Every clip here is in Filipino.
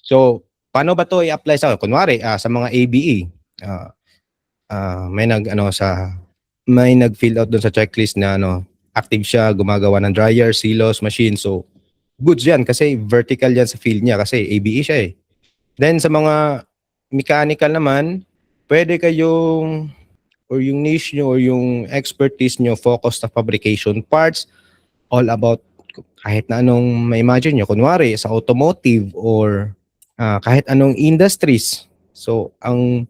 So, paano ba 'to i-apply sa kunwari, sa mga ABE, ah, may may nag-fill out dun sa checklist na active siya, gumagawa ng dryer, silos, machine. So, goods 'yan kasi vertical 'yan sa field niya kasi ABE siya, eh. Then sa mga mechanical naman, pwede kayong or yung niche nyo or yung expertise nyo focus sa fabrication parts, all about kahit na anong ma-imagine nyo. Kunwari sa automotive or kahit anong industries. So, ang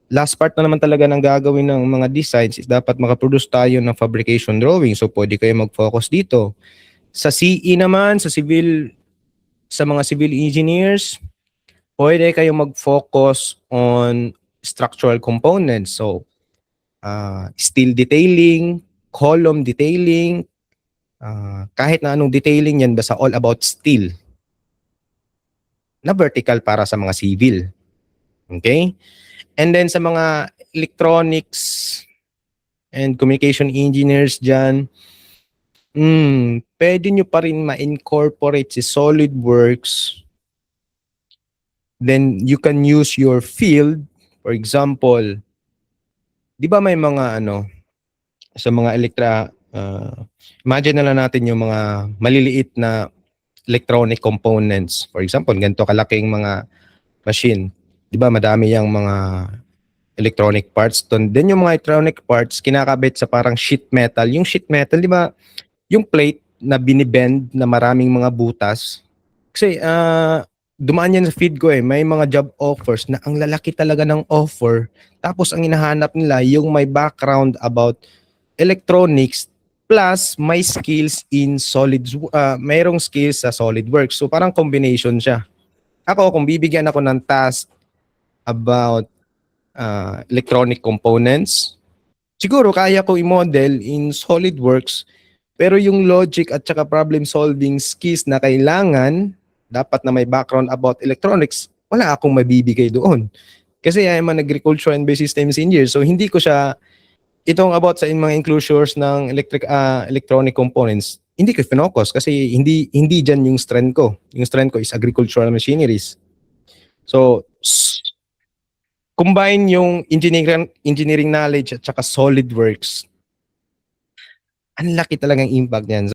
last part na naman talaga ng gagawin ng mga designs is dapat makaproduce tayo ng fabrication drawing. So, pwede kayo mag-focus dito. Sa CE naman, sa mga civil engineers, pwede kayo mag-focus on structural components. So, steel detailing, column detailing, kahit na anong detailing yan, basta all about steel na vertical para sa mga civil. Okay? And then sa mga electronics and communication engineers dyan, pwede nyo pa rin ma-incorporate si SolidWorks. Then you can use your field. For example, di ba may mga sa mga imagine na lang natin yung mga maliliit na electronic components. For example, ganito kalaking mga machine. Di ba madami yung mga electronic parts doon. Then yung mga electronic parts, kinakabit sa parang sheet metal. Yung sheet metal, di ba, yung plate na binibend na maraming mga butas. Kasi dumaan yan sa feed ko eh. May mga job offers na ang lalaki talaga ng offer. Tapos ang hinahanap nila yung may background about electronics plus may skills in mayroong skills sa SolidWorks. So parang combination siya. Ako, kung bibigyan ako ng task about electronic components, siguro kaya ko i-model in SolidWorks, pero yung logic at saka problem solving skills na kailangan, dapat na may background about electronics, wala akong mabibigay doon. Kasi I'm an agriculture and base systems engineer, so hindi ko siya itong about sa mga enclosures ng electronic components, hindi ko finocus kasi hindi diyan yung strength ko. Yung strength ko is agricultural machineries. So, combine yung engineering knowledge at saka SolidWorks. Ang laki talagang impact niyan.